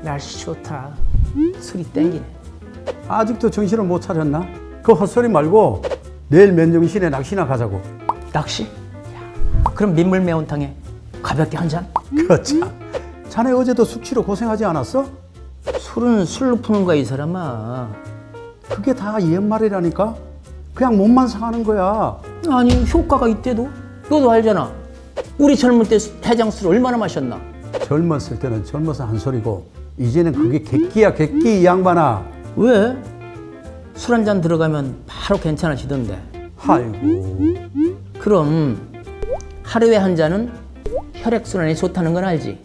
날씨 좋다. 술이 땡기네. 아직도 정신을 못 차렸나? 그 헛소리 말고 내일 맨정신에 낚시나 가자고. 낚시? 그럼 민물 매운탕에 가볍게 한 잔? 그렇지. 자네 어제도 숙취로 고생하지 않았어? 술은 술로 푸는 거야, 이 사람아. 그게 다 옛말이라니까? 그냥 몸만 상하는 거야. 아니, 효과가 있대도? 너도 알잖아. 우리 젊을 때 해장술 얼마나 마셨나? 젊었을 때는 젊어서 한 소리고 이제는 그게 객기야 객기 이 양반아. 왜? 술 한 잔 들어가면 바로 괜찮아지던데. 아이고. 그럼 하루에 한 잔은 혈액순환에 좋다는 건 알지?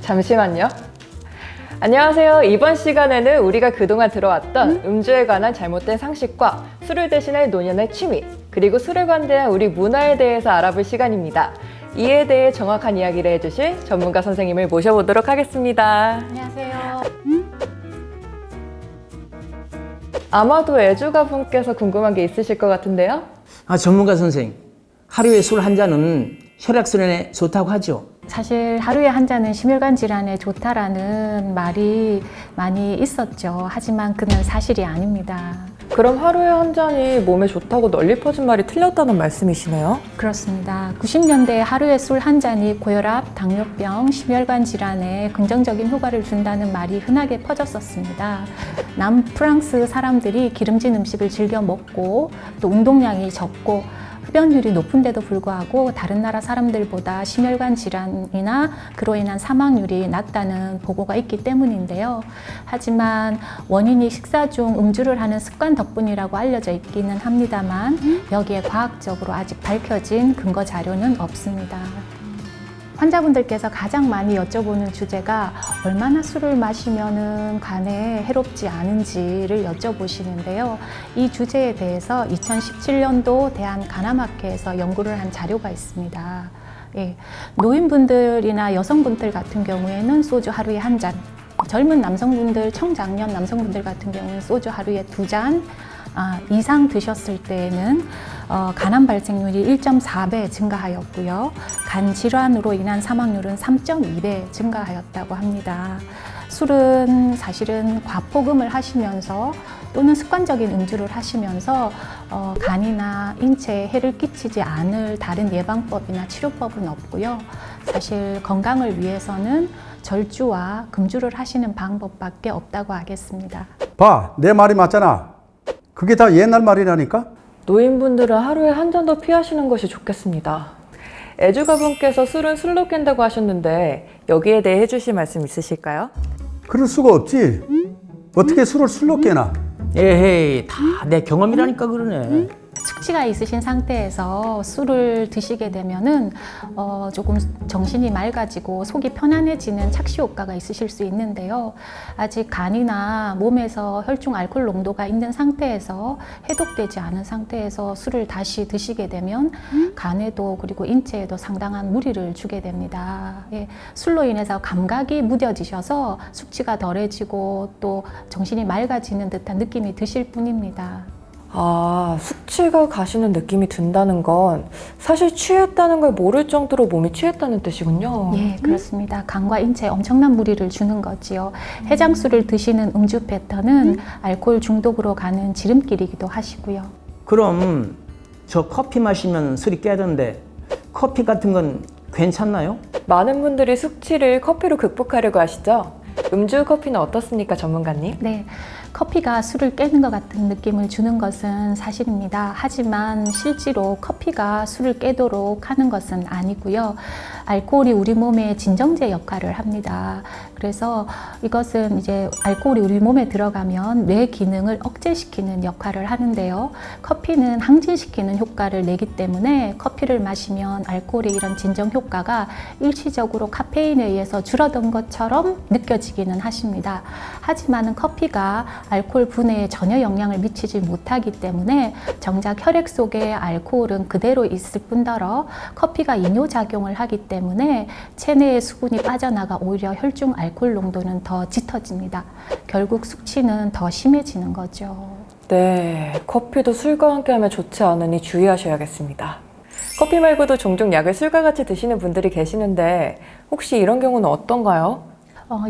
잠시만요. 안녕하세요. 이번 시간에는 우리가 그동안 들어왔던 음주에 관한 잘못된 상식과 술을 대신할 노년의 취미, 그리고 술에 관대한 우리 문화에 대해서 알아볼 시간입니다. 이에 대해 정확한 이야기를 해주실 전문가 선생님을 모셔보도록 하겠습니다. 안녕하세요. 아마도 애주가분께서 궁금한 게 있으실 것 같은데요? 전문가 선생님. 하루에 술 한 잔은 혈액순환에 좋다고 하죠? 사실 하루에 한 잔은 심혈관 질환에 좋다라는 말이 많이 있었죠. 하지만 그는 사실이 아닙니다. 그럼 하루에 한 잔이 몸에 좋다고 널리 퍼진 말이 틀렸다는 말씀이시네요? 그렇습니다. 90년대 하루에 술 한 잔이 고혈압, 당뇨병, 심혈관 질환에 긍정적인 효과를 준다는 말이 흔하게 퍼졌었습니다. 남프랑스 사람들이 기름진 음식을 즐겨 먹고 또 운동량이 적고 흡연율이 높은데도 불구하고 다른 나라 사람들보다 심혈관 질환이나 그로 인한 사망률이 낮다는 보고가 있기 때문인데요. 하지만 원인이 식사 중 음주를 하는 습관 덕분이라고 알려져 있기는 합니다만 여기에 과학적으로 아직 밝혀진 근거 자료는 없습니다. 환자분들께서 가장 많이 여쭤보는 주제가 얼마나 술을 마시면은 간에 해롭지 않은지를 여쭤보시는데요. 이 주제에 대해서 2017년도 대한간암학회에서 연구를 한 자료가 있습니다. 예, 노인분들이나 여성분들 같은 경우에는 소주 하루에 한 잔, 젊은 남성분들, 청장년 남성분들 같은 경우는 소주 하루에 2잔 이상 드셨을 때에는 간암 발생률이 1.4배 증가하였고요. 간 질환으로 인한 사망률은 3.2배 증가하였다고 합니다. 술은 사실은 과포금을 하시면서 또는 습관적인 음주를 하시면서 간이나 인체에 해를 끼치지 않을 다른 예방법이나 치료법은 없고요. 사실 건강을 위해서는 절주와 금주를 하시는 방법밖에 없다고 하겠습니다. 봐, 내 말이 맞잖아. 그게 다 옛날 말이라니까? 노인분들은 하루에 한 잔 더 피하시는 것이 좋겠습니다. 애주가분께서 술은 술로 깬다고 하셨는데 여기에 대해 해주실 말씀 있으실까요? 그럴 수가 없지. 어떻게 술로 깨나? 에헤이, 다 내 경험이라니까 그러네. 숙취가 있으신 상태에서 술을 드시게 되면은 조금 정신이 맑아지고 속이 편안해지는 착시 효과가 있으실 수 있는데요. 아직 간이나 몸에서 혈중 알코올 농도가 있는 상태에서 해독되지 않은 상태에서 술을 다시 드시게 되면 간에도 그리고 인체에도 상당한 무리를 주게 됩니다. 예, 술로 인해서 감각이 무뎌지셔서 숙취가 덜해지고 또 정신이 맑아지는 듯한 느낌이 드실 뿐입니다. 숙취가 가시는 느낌이 든다는 건 사실 취했다는 걸 모를 정도로 몸이 취했다는 뜻이군요. 예, 그렇습니다. 간과 인체에 엄청난 무리를 주는 거지요. 해장술을 드시는 음주 패턴은 알코올 중독으로 가는 지름길이기도 하시고요. 그럼 저 커피 마시면 술이 깨던데 커피 같은 건 괜찮나요? 많은 분들이 숙취를 커피로 극복하려고 하시죠? 음주 커피는 어떻습니까, 전문가님? 네, 커피가 술을 깨는 것 같은 느낌을 주는 것은 사실입니다. 하지만 실제로 커피가 술을 깨도록 하는 것은 아니고요. 알코올이 우리 몸에 진정제 역할을 합니다. 그래서 이것은 이제 알코올이 우리 몸에 들어가면 뇌 기능을 억제시키는 역할을 하는데요. 커피는 항진시키는 효과를 내기 때문에 커피를 마시면 알코올의 이런 진정 효과가 일시적으로 카페인에 의해서 줄어든 것처럼 느껴지기는 하십니다. 하지만 커피가 알코올 분해에 전혀 영향을 미치지 못하기 때문에 정작 혈액 속에 알코올은 그대로 있을 뿐더러 커피가 이뇨작용을 하기 때문에 체내의 수분이 빠져나가 오히려 혈중 알코올 농도는 더 짙어집니다. 결국 숙취는 더 심해지는 거죠. 네, 커피도 술과 함께하면 좋지 않으니 주의하셔야겠습니다. 커피 말고도 종종 약을 술과 같이 드시는 분들이 계시는데 혹시 이런 경우는 어떤가요?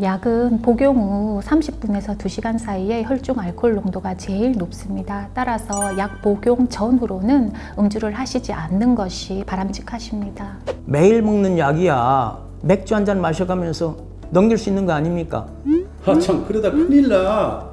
약은 복용 후 30분에서 2시간 사이에 혈중 알코올 농도가 제일 높습니다. 따라서 약 복용 전후로는 음주를 하시지 않는 것이 바람직하십니다. 매일 먹는 약이야. 맥주 한 잔 마셔가면서 넘길 수 있는 거 아닙니까? 참 그러다 큰일 나.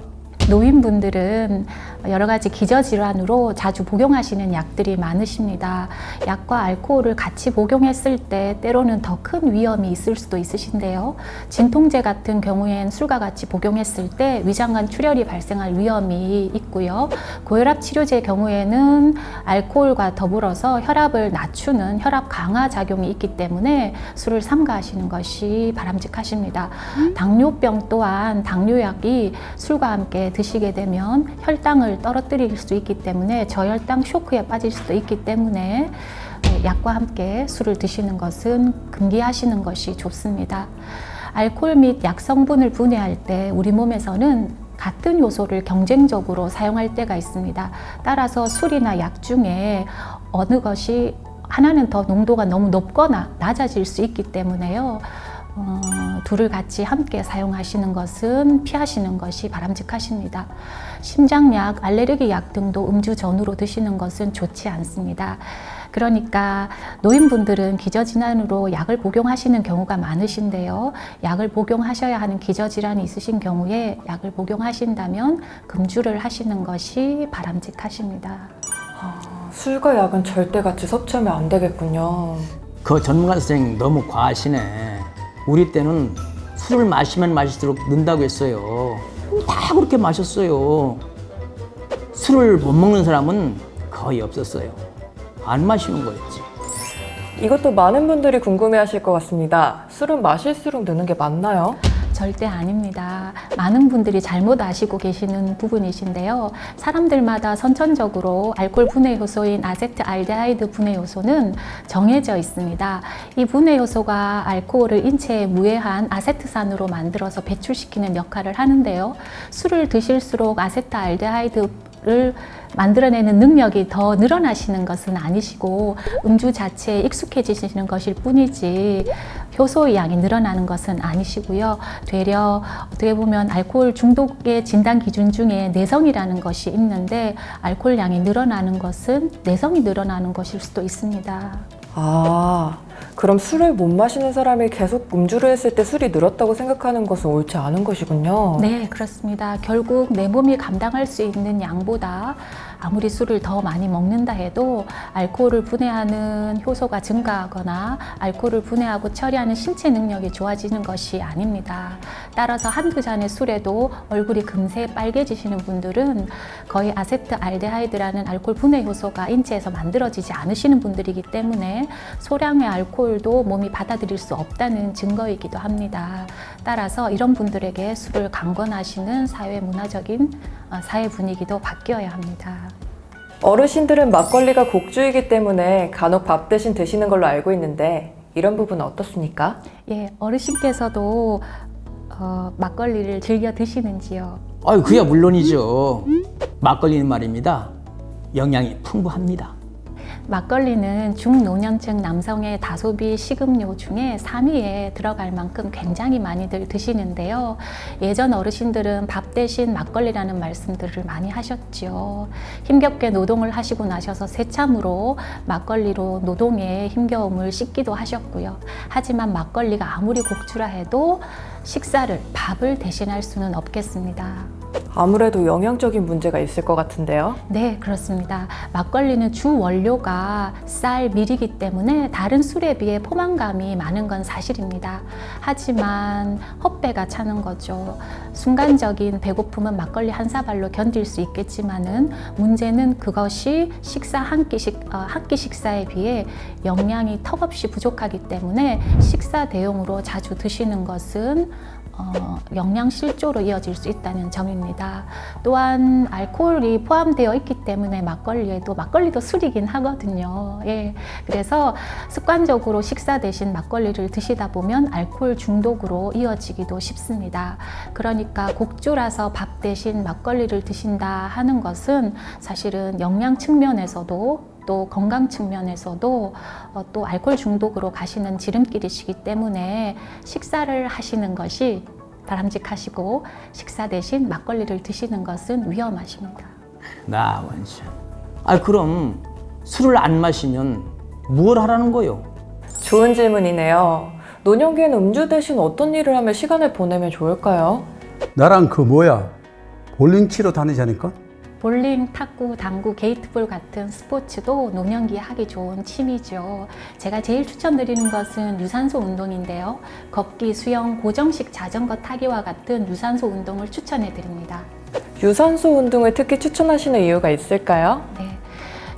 노인분들은 여러 가지 기저질환으로 자주 복용하시는 약들이 많으십니다. 약과 알코올을 같이 복용했을 때 때로는 더 큰 위험이 있을 수도 있으신데요. 진통제 같은 경우엔 술과 같이 복용했을 때 위장관 출혈이 발생할 위험이 있고요. 고혈압 치료제 경우에는 알코올과 더불어서 혈압을 낮추는 혈압 강화 작용이 있기 때문에 술을 삼가하시는 것이 바람직하십니다. 당뇨병 또한 당뇨약이 술과 함께 드시게 되면 혈당을 떨어뜨릴 수 있기 때문에 저혈당 쇼크에 빠질 수도 있기 때문에 약과 함께 술을 드시는 것은 금기하시는 것이 좋습니다. 알코올 및 약 성분을 분해할 때 우리 몸에서는 같은 요소를 경쟁적으로 사용할 때가 있습니다. 따라서 술이나 약 중에 어느 것이 하나는 더 농도가 너무 높거나 낮아질 수 있기 때문에요. 둘을 같이 함께 사용하시는 것은 피하시는 것이 바람직하십니다. 심장약, 알레르기 약 등도 음주 전후로 드시는 것은 좋지 않습니다. 그러니까 노인분들은 기저질환으로 약을 복용하시는 경우가 많으신데요. 약을 복용하셔야 하는 기저질환이 있으신 경우에 약을 복용하신다면 금주를 하시는 것이 바람직하십니다. 술과 약은 절대 같이 섭취하면 안 되겠군요. 그 전문가 선생님 너무 과하시네. 우리 때는 술을 마시면 마실수록 는다고 했어요. 다 그렇게 마셨어요. 술을 못 먹는 사람은 거의 없었어요. 안 마시는 거였지. 이것도 많은 분들이 궁금해하실 것 같습니다. 술은 마실수록 느는 게 맞나요? 절대 아닙니다. 많은 분들이 잘못 아시고 계시는 부분이신데요. 사람들마다 선천적으로 알코올 분해 효소인 아세트알데하이드 분해 요소는 정해져 있습니다. 이 분해 요소가 알코올을 인체에 무해한 아세트산으로 만들어서 배출시키는 역할을 하는데요. 술을 드실수록 아세트알데하이드를 만들어내는 능력이 더 늘어나시는 것은 아니시고 음주 자체에 익숙해지시는 것일 뿐이지 효소의 양이 늘어나는 것은 아니시고요. 되려 어떻게 보면 알코올 중독의 진단 기준 중에 내성이라는 것이 있는데 알코올 양이 늘어나는 것은 내성이 늘어나는 것일 수도 있습니다. 그럼 술을 못 마시는 사람이 계속 음주를 했을 때 술이 늘었다고 생각하는 것은 옳지 않은 것이군요. 네, 그렇습니다. 결국 내 몸이 감당할 수 있는 양보다 아무리 술을 더 많이 먹는다 해도 알코올을 분해하는 효소가 증가하거나 알코올을 분해하고 처리하는 신체 능력이 좋아지는 것이 아닙니다. 따라서 한두 잔의 술에도 얼굴이 금세 빨개지시는 분들은 거의 아세트알데하이드라는 알코올 분해 효소가 인체에서 만들어지지 않으시는 분들이기 때문에 소량의 알코올도 몸이 받아들일 수 없다는 증거이기도 합니다. 따라서 이런 분들에게 술을 강권하시는 사회 문화적인 사회 분위기도 바뀌어야 합니다. 어르신들은 막걸리가 곡주이기 때문에 간혹 밥 대신 드시는 걸로 알고 있는데 이런 부분은 어떻습니까? 예, 어르신께서도 막걸리를 즐겨 드시는지요? 아유, 그야 물론이죠. 막걸리는 말입니다. 영양이 풍부합니다. 막걸리는 중노년층 남성의 다소비 식음료 중에 3위에 들어갈 만큼 굉장히 많이들 드시는데요. 예전 어르신들은 밥 대신 막걸리라는 말씀들을 많이 하셨죠. 힘겹게 노동을 하시고 나셔서 새참으로 막걸리로 노동의 힘겨움을 씻기도 하셨고요. 하지만 막걸리가 아무리 곡주라 해도 식사를, 밥을 대신할 수는 없겠습니다. 아무래도 영양적인 문제가 있을 것 같은데요. 네, 그렇습니다. 막걸리는 주 원료가 쌀, 밀이기 때문에 다른 술에 비해 포만감이 많은 건 사실입니다. 하지만 헛배가 차는 거죠. 순간적인 배고픔은 막걸리 한 사발로 견딜 수 있겠지만은 문제는 그것이 식사 한 끼 식사에 비해 영양이 턱없이 부족하기 때문에 식사 대용으로 자주 드시는 것은 영양 실조로 이어질 수 있다는 점입니다. 또한 알코올이 포함되어 있기 때문에 막걸리도 술이긴 하거든요. 예, 그래서 습관적으로 식사 대신 막걸리를 드시다 보면 알코올 중독으로 이어지기도 쉽습니다. 그러니까 곡주라서 밥 대신 막걸리를 드신다 하는 것은 사실은 영양 측면에서도 또 건강 측면에서도 또 알코올 중독으로 가시는 지름길이시기 때문에 식사를 하시는 것이 바람직하시고 식사 대신 막걸리를 드시는 것은 위험하십니다. 나 원샷. 아 그럼 술을 안 마시면 뭘 하라는 거요? 좋은 질문이네요. 노년기에는 음주 대신 어떤 일을 하며 시간을 보내면 좋을까요? 나랑 그 뭐야 볼링 치러 다니자니까? 볼링, 탁구, 당구, 게이트볼 같은 스포츠도 노년기에 하기 좋은 취미죠. 제가 제일 추천드리는 것은 유산소 운동인데요. 걷기, 수영, 고정식 자전거 타기와 같은 유산소 운동을 추천해 드립니다. 유산소 운동을 특히 추천하시는 이유가 있을까요? 네.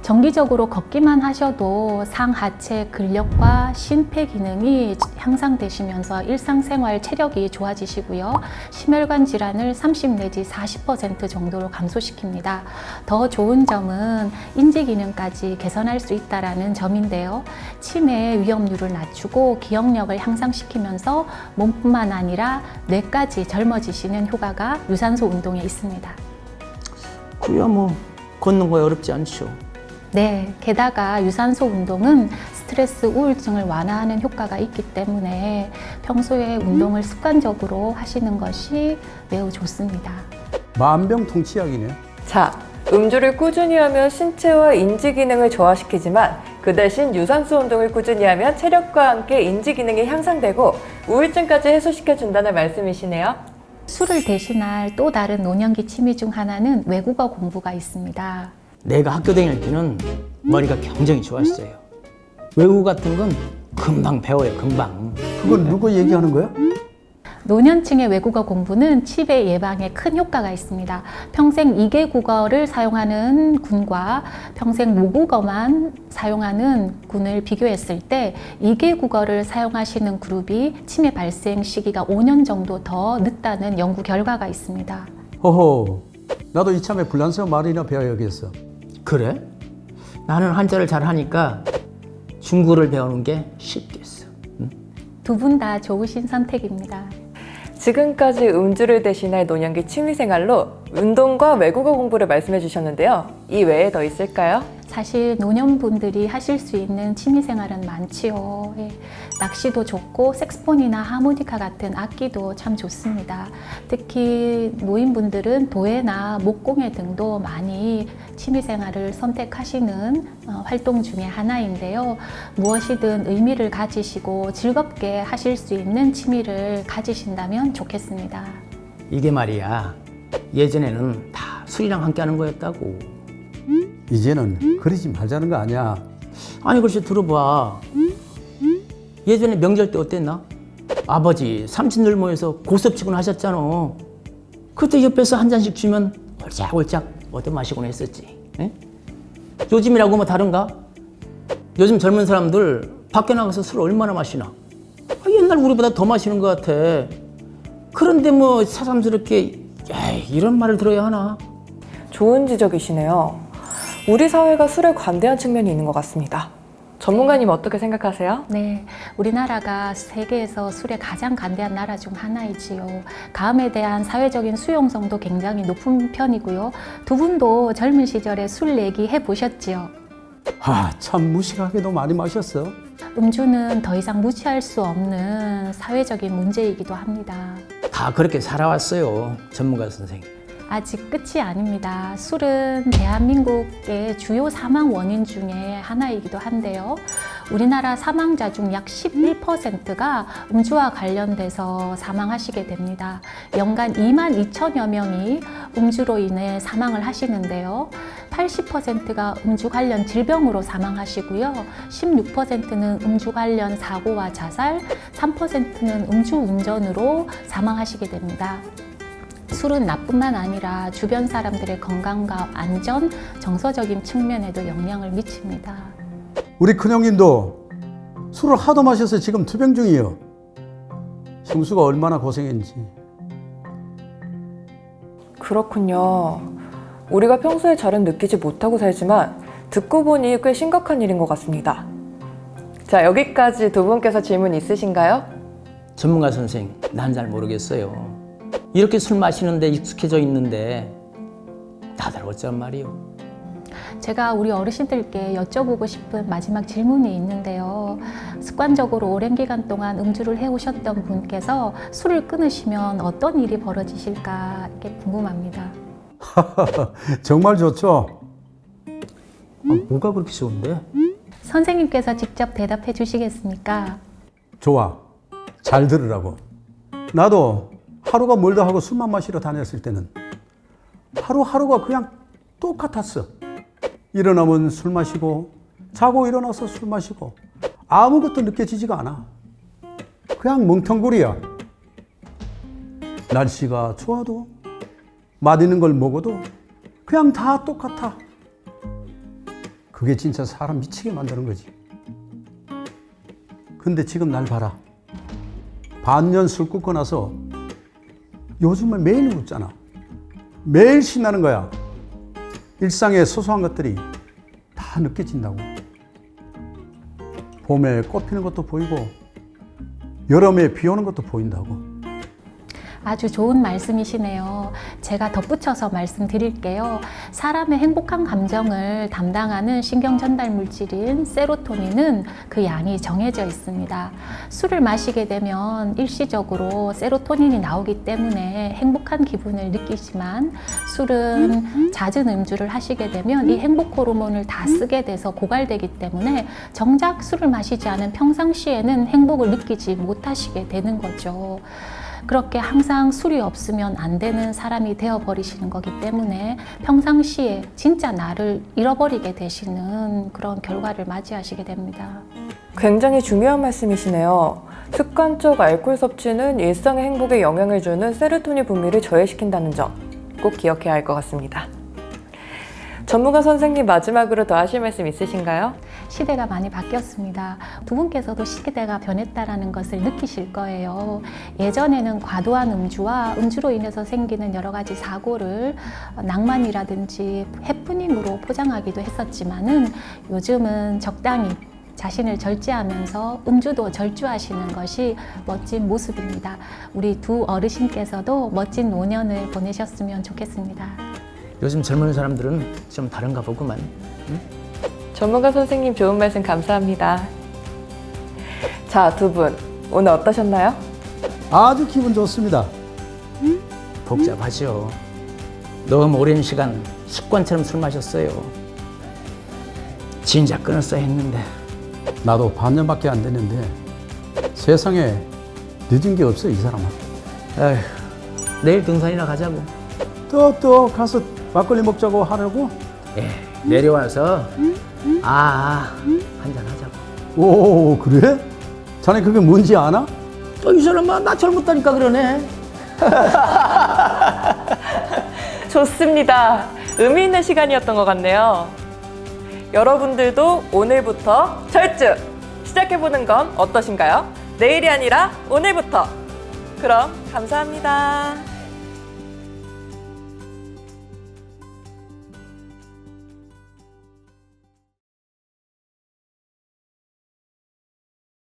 정기적으로 걷기만 하셔도 상하체 근력과 심폐 기능이 향상되시면서 일상생활 체력이 좋아지시고요. 심혈관 질환을 30 내지 40% 정도로 감소시킵니다. 더 좋은 점은 인지 기능까지 개선할 수 있다는 점인데요. 치매 위험률을 낮추고 기억력을 향상시키면서 몸뿐만 아니라 뇌까지 젊어지시는 효과가 유산소 운동에 있습니다. 그야 뭐 걷는 거 어렵지 않죠. 네, 게다가 유산소 운동은 스트레스, 우울증을 완화하는 효과가 있기 때문에 평소에 운동을 습관적으로 하시는 것이 매우 좋습니다. 만병통치약이네. 자, 음주를 꾸준히 하면 신체와 인지 기능을 저하시키지만 그 대신 유산소 운동을 꾸준히 하면 체력과 함께 인지 기능이 향상되고 우울증까지 해소시켜준다는 말씀이시네요. 술을 대신할 또 다른 노년기 취미 중 하나는 외국어 공부가 있습니다. 내가 학교 다닐 때는 머리가 굉장히 좋았어요. 외국어 같은 건 금방 배워요, 금방. 그건 누구 얘기하는 거야? 노년층의 외국어 공부는 치매 예방에 큰 효과가 있습니다. 평생 2개 국어를 사용하는 군과 평생 모국어만 사용하는 군을 비교했을 때 2개 국어를 사용하시는 그룹이 치매 발생 시기가 5년 정도 더 늦다는 연구 결과가 있습니다. 허허, 나도 이참에 불란서 말이나 배워야겠어. 그래? 나는 한자를 잘 하니까 중국어를 배우는 게 쉽겠어. 두 분 다 좋으신 선택입니다. 지금까지 음주를 대신할 노년기 취미생활로 운동과 외국어 공부를 말씀해 주셨는데요. 이 외에 더 있을까요? 사실 노년분들이 하실 수 있는 취미생활은 많지요. 예. 낚시도 좋고 색스폰이나 하모니카 같은 악기도 참 좋습니다. 특히 노인분들은 도예나 목공예 등도 많이 취미생활을 선택하시는 활동 중에 하나인데요. 무엇이든 의미를 가지시고 즐겁게 하실 수 있는 취미를 가지신다면 좋겠습니다. 이게 말이야, 예전에는 다 술이랑 함께 하는 거였다고. 이제는 그러지 말자는 거 아니야. 아니 글쎄 들어봐. 예전에 명절 때 어땠나? 아버지, 삼촌들 모여서 고섭치곤 하셨잖아. 그때 옆에서 한 잔씩 주면 홀짝홀짝 얻어 마시곤 했었지. 에? 요즘이라고 뭐 다른가? 요즘 젊은 사람들 밖에 나가서 술 얼마나 마시나? 옛날 우리보다 더 마시는 것 같아. 그런데 뭐 새삼스럽게 이런 말을 들어야 하나? 좋은 지적이시네요. 우리 사회가 술에 관대한 측면이 있는 것 같습니다. 전문가님 어떻게 생각하세요? 네, 우리나라가 세계에서 술에 가장 관대한 나라 중 하나이지요. 감에 대한 사회적인 수용성도 굉장히 높은 편이고요. 두 분도 젊은 시절에 술 얘기 해보셨지요? 참 무식하게도 많이 마셨어. 음주는 더 이상 무시할 수 없는 사회적인 문제이기도 합니다. 다 그렇게 살아왔어요, 전문가 선생님. 아직 끝이 아닙니다. 술은 대한민국의 주요 사망 원인 중에 하나이기도 한데요. 우리나라 사망자 중 약 11%가 음주와 관련돼서 사망하시게 됩니다. 연간 2만 2천여 명이 음주로 인해 사망을 하시는데요. 80%가 음주 관련 질병으로 사망하시고요. 16%는 음주 관련 사고와 자살, 3%는 음주 운전으로 사망하시게 됩니다. 술은 나뿐만 아니라 주변 사람들의 건강과 안전, 정서적인 측면에도 영향을 미칩니다. 우리 큰형님도 술을 하도 마셔서 지금 투병 중이에요. 형수가 얼마나 고생했는지. 그렇군요. 우리가 평소에 잘은 느끼지 못하고 살지만 듣고 보니 꽤 심각한 일인 것 같습니다. 자, 여기까지 두 분께서 질문 있으신가요? 전문가 선생, 난 잘 모르겠어요. 이렇게 술 마시는데 익숙해져 있는데 다들 어쩌란 말이요? 제가 우리 어르신들께 여쭤보고 싶은 마지막 질문이 있는데요. 습관적으로 오랜 기간 동안 음주를 해오셨던 분께서 술을 끊으시면 어떤 일이 벌어지실까 이게 궁금합니다. 정말 좋죠. 뭐가 그렇게 좋은데? 선생님께서 직접 대답해 주시겠습니까? 좋아. 잘 들으라고. 나도 하루가 멀다 하고 술만 마시러 다녔을 때는 하루하루가 그냥 똑같았어. 일어나면 술 마시고 자고 일어나서 술 마시고 아무것도 느껴지지가 않아. 그냥 멍텅구리야. 날씨가 좋아도 맛있는 걸 먹어도 그냥 다 똑같아. 그게 진짜 사람 미치게 만드는 거지. 근데 지금 날 봐라. 반년 술 끊고 나서 요즘은 매일 웃잖아. 매일 신나는 거야. 일상의 소소한 것들이 다 느껴진다고. 봄에 꽃 피는 것도 보이고 여름에 비 오는 것도 보인다고. 아주 좋은 말씀이시네요. 제가 덧붙여서 말씀드릴게요. 사람의 행복한 감정을 담당하는 신경 전달 물질인 세로토닌은 그 양이 정해져 있습니다. 술을 마시게 되면 일시적으로 세로토닌이 나오기 때문에 행복한 기분을 느끼지만 술은 잦은 음주를 하시게 되면 이 행복 호르몬을 다 쓰게 돼서 고갈되기 때문에 정작 술을 마시지 않은 평상시에는 행복을 느끼지 못하시게 되는 거죠. 그렇게 항상 술이 없으면 안 되는 사람이 되어버리시는 거기 때문에 평상시에 진짜 나를 잃어버리게 되시는 그런 결과를 맞이하시게 됩니다. 굉장히 중요한 말씀이시네요. 습관적 알코올 섭취는 일상의 행복에 영향을 주는 세로토닌 분비를 저해시킨다는 점 꼭 기억해야 할 것 같습니다. 전문가 선생님, 마지막으로 더 하실 말씀 있으신가요? 시대가 많이 바뀌었습니다. 두 분께서도 시대가 변했다는 것을 느끼실 거예요. 예전에는 과도한 음주와 음주로 인해서 생기는 여러 가지 사고를 낭만이라든지 해프닝으로 포장하기도 했었지만은 요즘은 적당히 자신을 절제하면서 음주도 절주하시는 것이 멋진 모습입니다. 우리 두 어르신께서도 멋진 노년을 보내셨으면 좋겠습니다. 요즘 젊은 사람들은 좀 다른가 보구만. 전문가 선생님, 좋은 말씀 감사합니다. 자, 두 분 오늘 어떠셨나요? 아주 기분 좋습니다. 복잡하죠. 너무 오랜 시간 습관처럼 술 마셨어요. 진작 끊었어야 했는데. 나도 반년밖에 안 됐는데 세상에 늦은 게 없어, 이 사람은. 에휴, 내일 등산이나 가자고. 또 가서 막걸리 먹자고 하려고? 예, 내려와서 한잔 하자고. 오, 그래? 자네 그게 뭔지 아나? 이 사람아, 나 젊었다니까 그러네. 좋습니다. 의미 있는 시간이었던 것 같네요. 여러분들도 오늘부터 절주 시작해보는 건 어떠신가요? 내일이 아니라 오늘부터. 그럼 감사합니다.